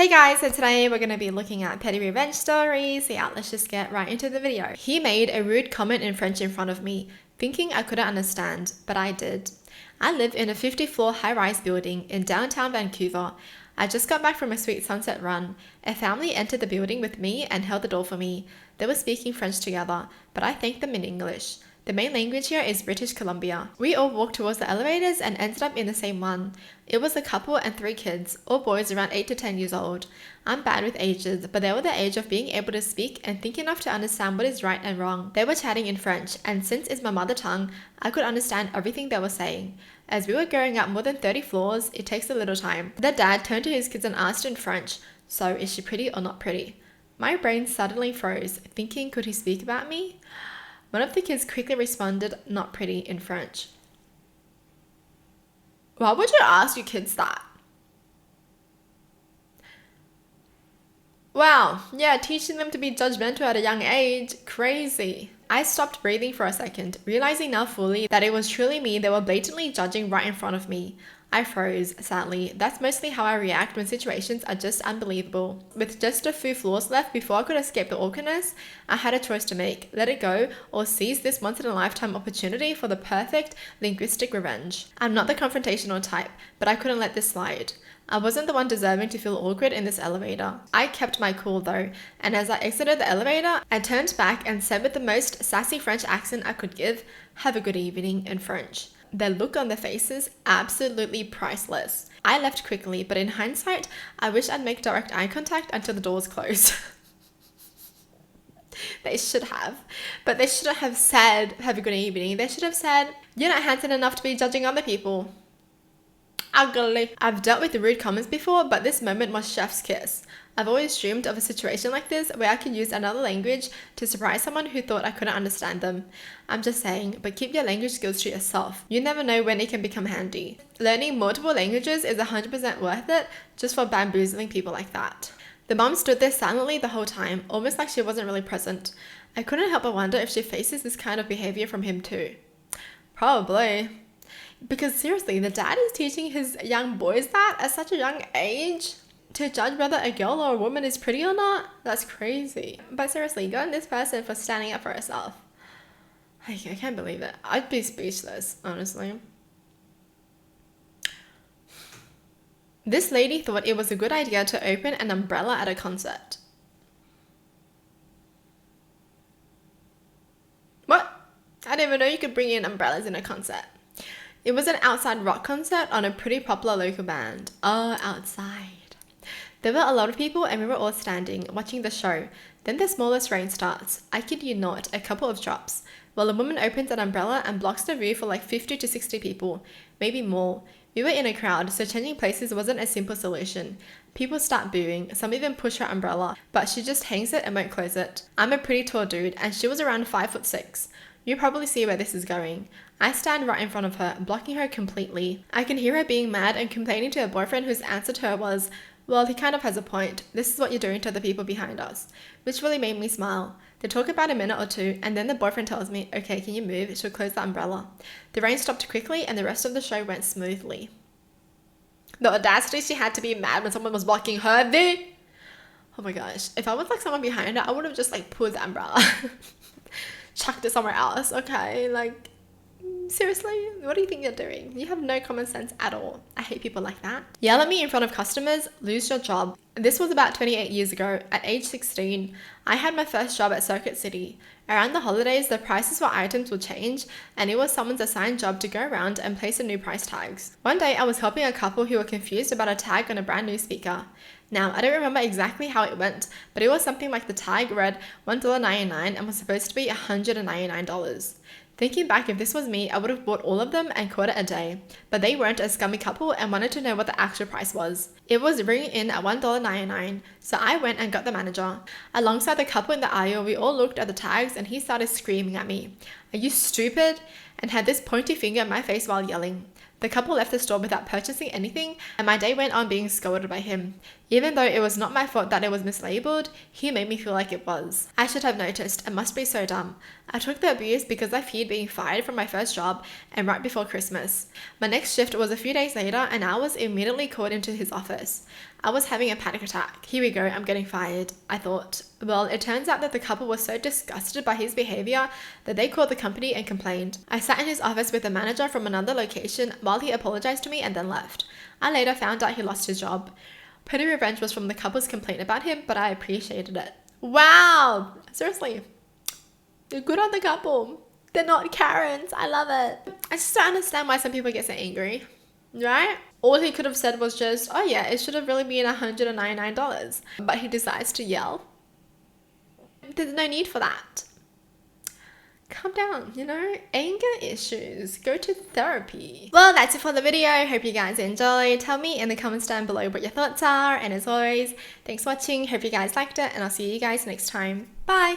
Hey guys, so today we're going to be looking at petty revenge stories. Yeah, let's just get right into the video. He made a rude comment in French in front of me, thinking I couldn't understand, but I did. I live in a 50-floor high-rise building in downtown Vancouver. I just got back from a sweet sunset run. A family entered the building with me and held the door for me. They were speaking French together, but I thanked them in English. The main language here is British Columbia. We all walked towards the elevators and ended up in the same one. It was a couple and 3 kids, all boys around 8 to 10 years old. I'm bad with ages, but they were the age of being able to speak and think enough to understand what is right and wrong. They were chatting in French, and since it's my mother tongue, I could understand everything they were saying. As we were going up more than 30 floors, it takes a little time. The dad turned to his kids and asked in French, "So, is she pretty or not pretty?" My brain suddenly froze, thinking, could he speak about me? One of the kids quickly responded, "Not pretty," in French. Why would you ask your kids that? Wow, yeah, teaching them to be judgmental at a young age. Crazy. I stopped breathing for a second, realizing now fully that it was truly me they were blatantly judging right in front of me. I froze, sadly. That's mostly how I react when situations are just unbelievable. With just a few floors left before I could escape the awkwardness, I had a choice to make: let it go or seize this once-in-a-lifetime opportunity for the perfect linguistic revenge. I'm not the confrontational type, but I couldn't let this slide. I wasn't the one deserving to feel awkward in this elevator. I kept my cool though, and as I exited the elevator, I turned back and said with the most sassy French accent I could give, "Have a good evening," in French. The look on their faces, absolutely priceless. I left quickly, but in hindsight, I wish I'd make direct eye contact until the doors closed. They should have. But they shouldn't have said, "Have a good evening." They should have said, "You're not handsome enough to be judging other people." Ugly. I've dealt with rude comments before, but this moment was chef's kiss. I've always dreamed of a situation like this where I could use another language to surprise someone who thought I couldn't understand them. I'm just saying, but keep your language skills to yourself. You never know when it can become handy. Learning multiple languages is 100% worth it just for bamboozling people like that. The mom stood there silently the whole time, almost like she wasn't really present. I couldn't help but wonder if she faces this kind of behavior from him too. Probably. Because seriously, the dad is teaching his young boys that at such a young age? To judge whether a girl or a woman is pretty or not? That's crazy. But seriously, go on this person for standing up for herself. I can't believe it. I'd be speechless, honestly. This lady thought it was a good idea to open an umbrella at a concert. What? I didn't even know you could bring in umbrellas in a concert. It was an outside rock concert on a pretty popular local band. Oh, outside. There were a lot of people and we were all standing, watching the show. Then the smallest rain starts. I kid you not, a couple of drops. Well, a woman opens an umbrella and blocks the view for like 50 to 60 people, maybe more. We were in a crowd, so changing places wasn't a simple solution. People start booing, some even push her umbrella, but she just hangs it and won't close it. I'm a pretty tall dude, and she was around 5'6". You probably see where this is going. I stand right in front of her, blocking her completely. I can hear her being mad and complaining to her boyfriend, whose answer to her was, "Well, he kind of has a point. This is what you're doing to the people behind us," which really made me smile. They talk about a minute or two, and then the boyfriend tells me, "Okay, can you move? She'll close the umbrella." The rain stopped quickly, and the rest of the show went smoothly. The audacity she had to be mad when someone was blocking her view. Oh my gosh. If I was like someone behind her, I would have just like pulled the umbrella. Chucked it somewhere else. Okay, like, seriously, what do you think you're doing? You have no common sense at all. I hate people like that. Yell at me in front of customers, lose your job. This was about 28 years ago. At age 16, I had my first job at Circuit City. Around the holidays, the prices for items would change, and it was someone's assigned job to go around and place the new price tags. One day, I was helping a couple who were confused about a tag on a brand new speaker. Now, I don't remember exactly how it went, but it was something like the tag read $1.99 and was supposed to be $199. Thinking back, if this was me, I would have bought all of them and called it a day. But they weren't a scummy couple and wanted to know what the actual price was. It was ringing in at $1.99, so I went and got the manager. Alongside the couple in the aisle, we all looked at the tags and he started screaming at me, "Are you stupid?" and had this pointy finger in my face while yelling. The couple left the store without purchasing anything, and my day went on being scolded by him. Even though it was not my fault that it was mislabeled, he made me feel like it was. I should have noticed. It must be so dumb. I took the abuse because I feared being fired from my first job and right before Christmas. My next shift was a few days later and I was immediately called into his office. I was having a panic attack. Here we go, I'm getting fired, I thought. Well, it turns out that the couple was so disgusted by his behavior that they called the company and complained. I sat in his office with a manager from another location while he apologized to me and then left. I later found out he lost his job. Pretty revenge was from the couple's complaint about him, but I appreciated it. Wow! Seriously. Good on the couple. They're not Karens. I love it. I just don't understand why some people get so angry. Right? All he could have said was just, oh yeah, it should have really been $199. But he decides to yell. There's no need for that. Calm down, you know, anger issues, go to therapy. Well, that's it for the video. Hope you guys enjoyed. Tell me in the comments down below what your thoughts are, and as always, thanks for watching. Hope you guys liked it, and I'll see you guys next time. Bye.